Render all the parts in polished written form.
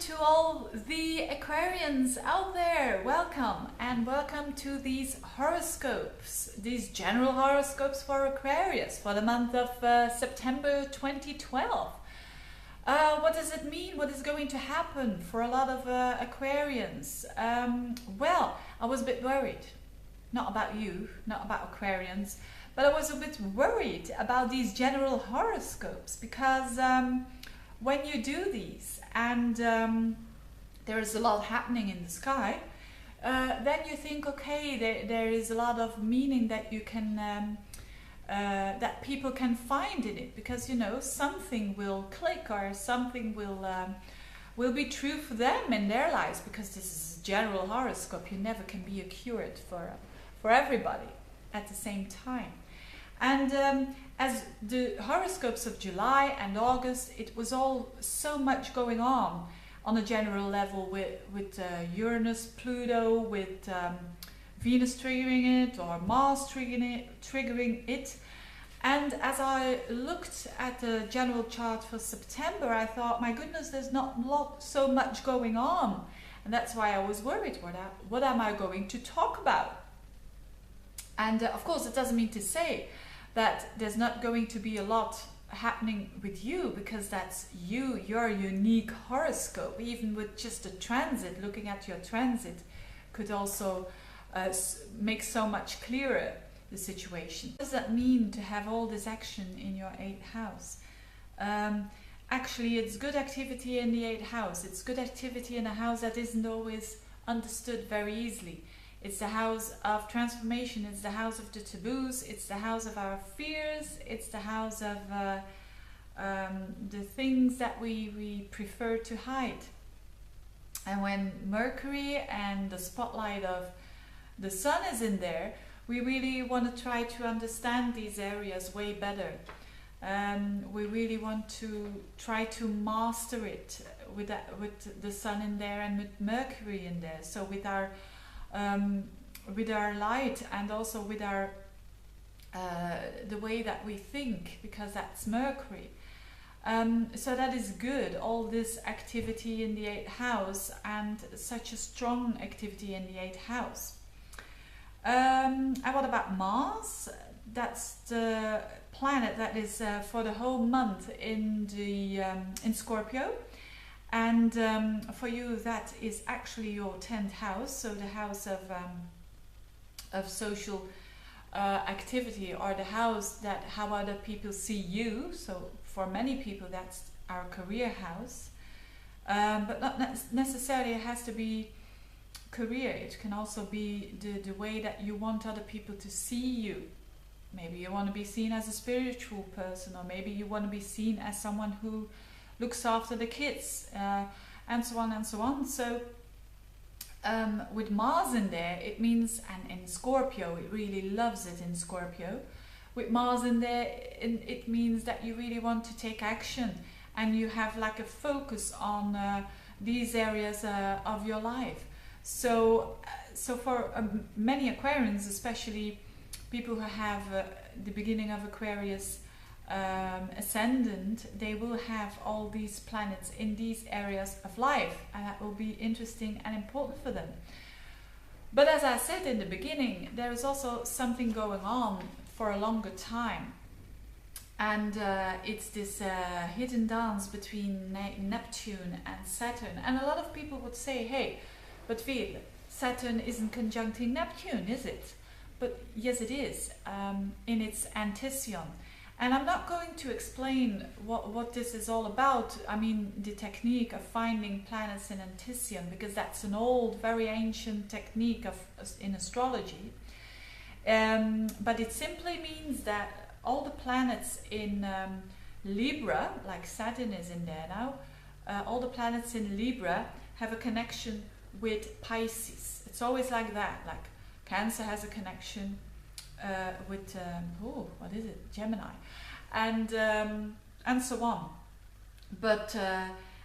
to all the Aquarians out there. Welcome and welcome to these horoscopes, these general horoscopes for Aquarius for the month of September 2012. What does it mean? What is going to happen for a lot of Aquarians? Well, I was a bit worried, not about you, not about Aquarians, but I was a bit worried about these general horoscopes because when you do these and there is a lot happening in the sky, then you think, okay, there is a lot of meaning that you can that people can find in it, because you know something will click or something will be true for them in their lives, because this is a general horoscope. You never can be accurate for everybody at the same time. And as the horoscopes of July and August, it was all so much going on a general level with Uranus, Pluto, with Venus triggering it, or Mars triggering it. And as I looked at the general chart for September, I thought, my goodness, there's not so much going on. And that's why I was worried, what am I going to talk about? And of course, it doesn't mean to say that there's not going to be a lot happening with you, because that's your unique horoscope. Even with just a transit, looking at your transit could also make so much clearer the situation. What does that mean to have all this action in your 8th house? Actually, it's good activity in the 8th house. It's good activity in a house that isn't always understood very easily. It's the house of transformation, it's the house of the taboos, it's the house of our fears, it's the house of the things that we prefer to hide. And when Mercury and the spotlight of the sun is in there, we really want to try to understand these areas way better. We really want to try to master it with the sun in there and with Mercury in there. So with our light, and also with our the way that we think, because that's Mercury. So that is good, all this activity in the 8th house, and such a strong activity in the 8th house. And what about Mars? That's the planet that is for the whole month in Scorpio. And for you, that is actually your 10th house, so the house of social activity, or the house that how other people see you. So for many people, that's our career house, but not necessarily it has to be career. It can also be the way that you want other people to see you. Maybe you want to be seen as a spiritual person, or maybe you want to be seen as someone who looks after the kids, and so on and so on. So with Mars in there, it means, and in Scorpio, it really loves it in Scorpio. With Mars in there, it means that you really want to take action, and you have like a focus on these areas of your life. So for many Aquarians, especially people who have the beginning of Aquarius ascendant, they will have all these planets in these areas of life, and that will be interesting and important for them. But as I said in the beginning, there is also something going on for a longer time, and it's this hidden dance between Neptune and Saturn. And a lot of people would say, hey, but Veerle, Saturn isn't conjuncting Neptune, is it? But yes, it is, in its anticyon. And I'm not going to explain what this is all about. I mean, the technique of finding planets in anticyon, because that's an old, very ancient technique in astrology. But it simply means that all the planets in Libra, like Saturn is in there now, all the planets in Libra have a connection with Pisces. It's always like that. Like Cancer has a connection with what is it, Gemini, and so on. But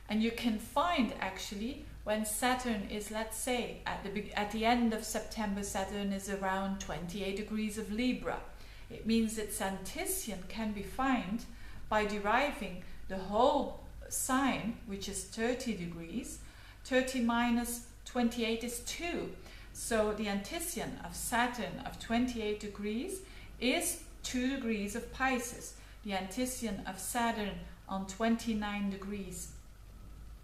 and you can find, actually, when Saturn is, let's say at the end of September, Saturn is around 28 degrees of Libra. It means its anticyon can be found by deriving the whole sign, which is 30 degrees. 30 minus 28 is 2. So the antician of Saturn of 28 degrees is 2 degrees of Pisces. The antician of Saturn on 29 degrees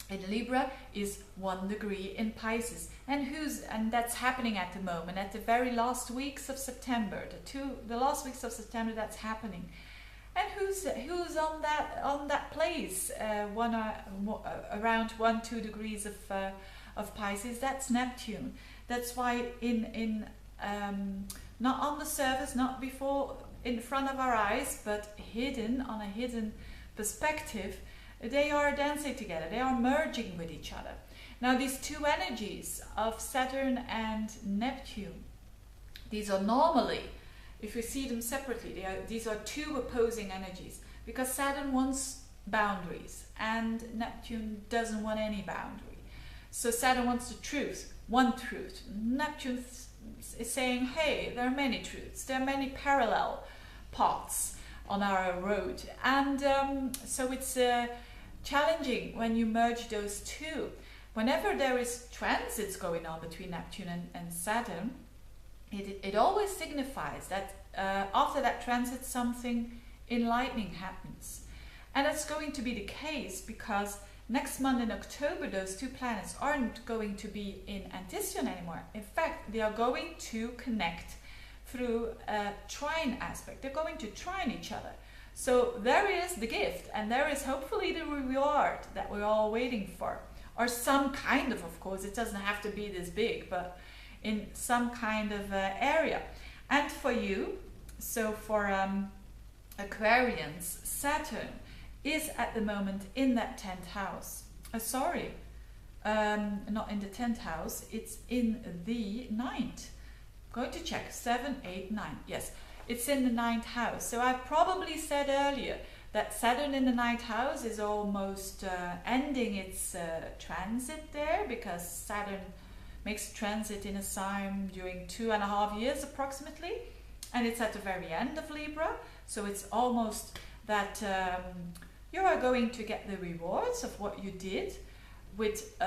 in Libra is 1 degree in Pisces. And that's happening at the moment, at the very last weeks of September. The last weeks of September, that's happening. And who's on that place around 1-2 degrees of Pisces? That's Neptune. That's why in not on the surface, not before in front of our eyes, but hidden on a hidden perspective, they are dancing together. They are merging with each other. Now these two energies of Saturn and Neptune, these are normally, if we see them separately, these are two opposing energies, because Saturn wants boundaries and Neptune doesn't want any boundary. So Saturn wants the truth, one truth. Neptune is saying, hey, there are many truths, there are many parallel paths on our road. And so it's challenging when you merge those two. Whenever there is transits going on between Neptune and Saturn, it always signifies that after that transit something enlightening happens. And that's going to be the case because next month in October those two planets aren't going to be in antician anymore. In fact, they are going to connect through a trine aspect. They're going to trine each other. So there is the gift, and there is hopefully the reward that we're all waiting for. Or some kind of course, it doesn't have to be this big, but in some kind of area. And for you, so for Aquarians, Saturn is at the moment in that 10th house. Not in the 10th house, it's in the 9th. Going to check, 7, 8, 9, yes. It's in the 9th house. So I probably said earlier that Saturn in the 9th house is almost ending its transit there, because Saturn makes transit in a sign during 2.5 years approximately, and it's at the very end of Libra. So it's almost that you are going to get the rewards of what you did with,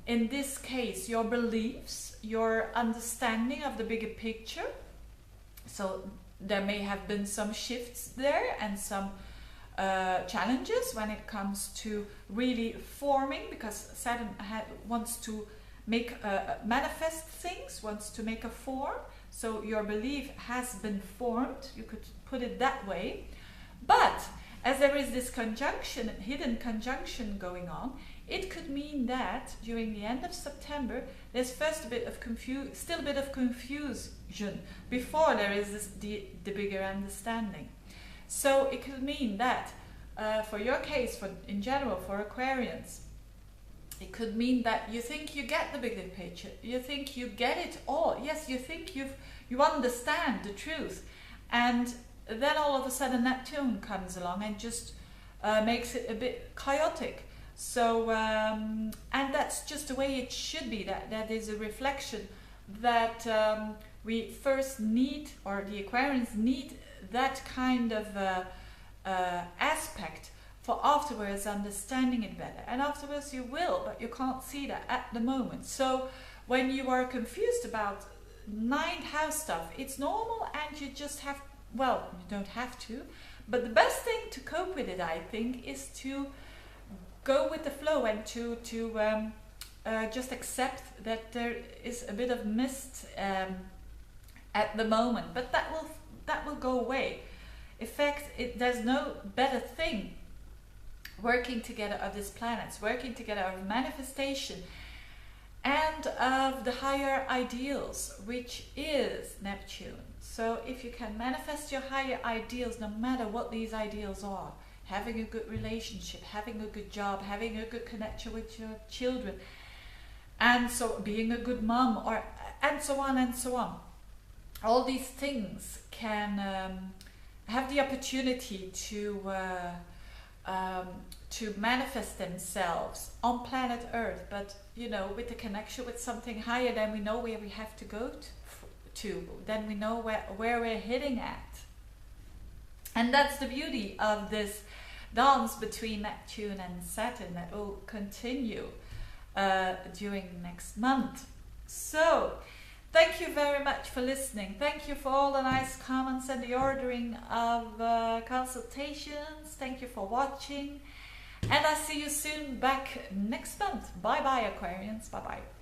in this case, your beliefs, your understanding of the bigger picture. So there may have been some shifts there and some challenges when it comes to really forming, because Saturn wants to make manifest things, wants to make a form. So your belief has been formed, you could put it that way. But as there is this conjunction, hidden conjunction going on, it could mean that during the end of September, there's first a bit of still a bit of confusion before there is the bigger understanding. So it could mean that for your case, in general, for Aquarians, it could mean that you think you get the bigger picture, you think you get it all. Yes, you think you understand the truth, and then all of a sudden Neptune comes along and just makes it a bit chaotic. So and that's just the way it should be. That is a reflection that we first need, or the Aquarians need, that kind of aspect for afterwards understanding it better. And afterwards you will, but you can't see that at the moment. So when you are confused about 9th house stuff, it's normal, and you just have, well, you don't have to, but the best thing to cope with it, I think, is to go with the flow and to just accept that there is a bit of mist at the moment, but that will go away. In fact, there's no better thing working together of these planets, working together of manifestation and of the higher ideals, which is Neptune. So if you can manifest your higher ideals, no matter what these ideals are, having a good relationship, having a good job, having a good connection with your children, and so being a good mom, or and so on and so on. All these things can have the opportunity to manifest themselves on planet Earth, but you know, with the connection with something higher, then we know where we have to go to, then we know where we're heading at. And that's the beauty of this dance between Neptune and Saturn that will continue during next month. So thank you very much for listening. Thank you for all the nice comments and the ordering of consultations. Thank you for watching. And I see you soon back next month. Bye bye, Aquarians. Bye bye.